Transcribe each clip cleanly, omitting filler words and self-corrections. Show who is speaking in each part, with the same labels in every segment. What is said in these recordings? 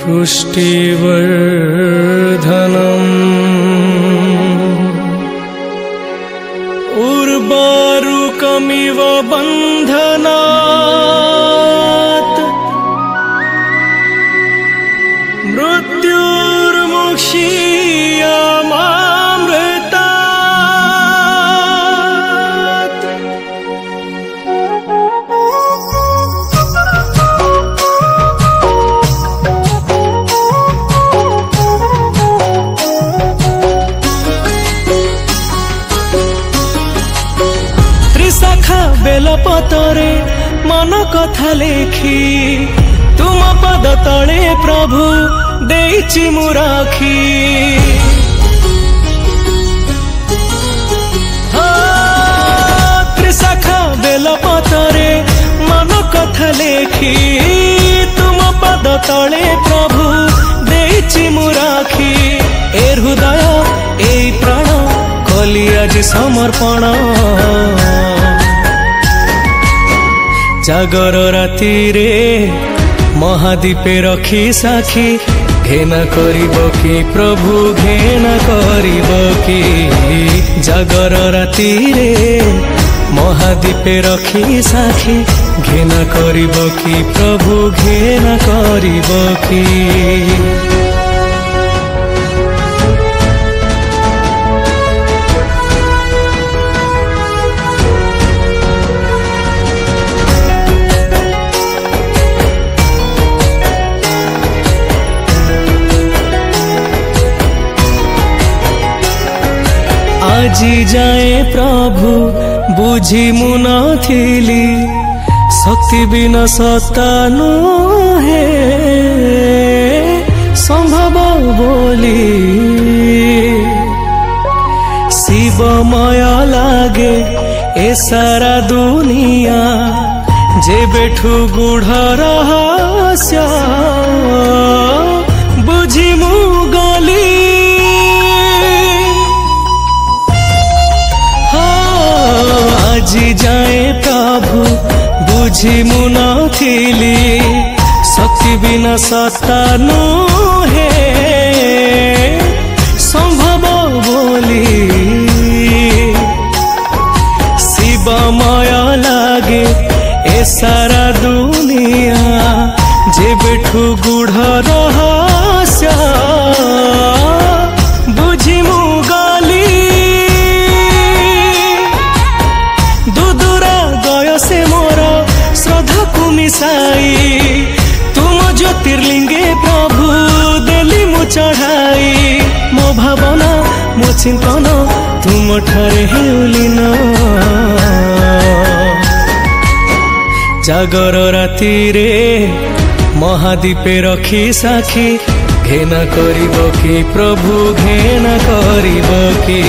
Speaker 1: पुष्टिवर्धनम् उर्वारुकमिव बन्धनात् मृत्युर्मुक्षीयमामृतात्। त्रिशाखा बेलपतरे मन कथा लेखी तुम पद तले प्रभु देइछि मु राखी। त्रिशाखा बेलपतरे मन कथा लेखी तुम पद तले प्रभु देइछि मु राखी। ए हृदय ए प्राण कली आज समर्पण जागर राति रे महादीपे रखी साखी घेना करिब कि प्रभु घेना करिब कि। जागर राति रे महादीपे रखी साखी घेना करिब कि प्रभु घेना करिब कि। আজি जाए प्रभु बुझी मु नथिली शक्ति बिना सत्ता नुहे संभव बोली। शिवमय लागे ए सारा दुनिया जे बेठू गुढ़ रहस्य बुझी मु गली। আজি जाए प्रभु बुझी मु नथिली शक्ति बिना सत्ता नुहे संभव बोली। शिवमय लागे ए सारा दुनिया जे बेठू गुढ़ रहस्य बुझी मु गली। दुदुरा गय से मोर श्रद्धा को मिसाई तुम ज्योतिर्लिंगे प्रभु देली मु चढ़ाई। मो भावना मो चिंतन तुम ठारे हेउलीन। जागर राति रे महादीपे रखी साखी घेना करिब कि प्रभु घेना करिब कि।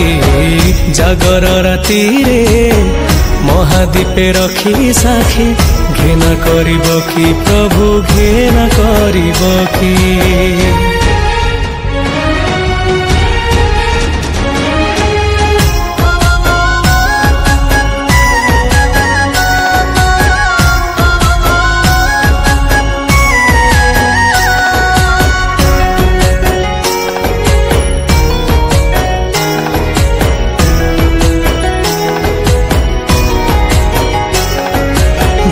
Speaker 1: जागर राति रे महादीपे रखी साखी घेना करिब कि प्रभु घेना करिब कि।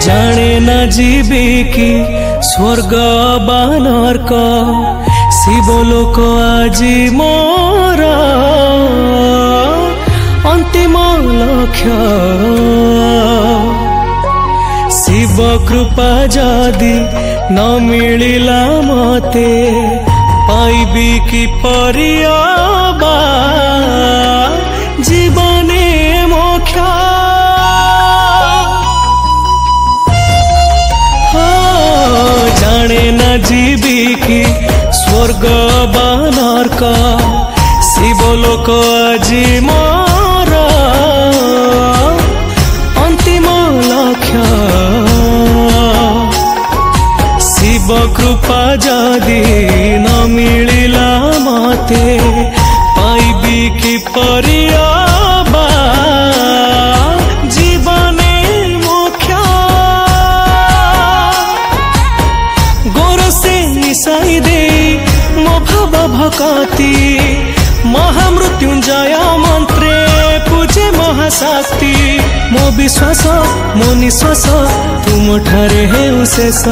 Speaker 1: जाने न जीवी की स्वर्ग बा नरक शिवलोक आजी मोर अंतिम लक्ष्य। शिव कृपा जदि न मिलिला मते पाइबी कि परियाबा जीवने मोक्ष। जाने न जीवी की स्वर्ग बा नरक शिवलोक आजी मोर अंतिम लक्ष्य। शिव कृपा जदि न मिलिला मते पाइबी कि परियाबा जीवने मोक्ष। गोर से मिसाई दे भकती महामृत्युंजय मंत्रे पूजे महाशक्ति मो विश्वास मो निश्वास तुम ठारे हेउ शेष।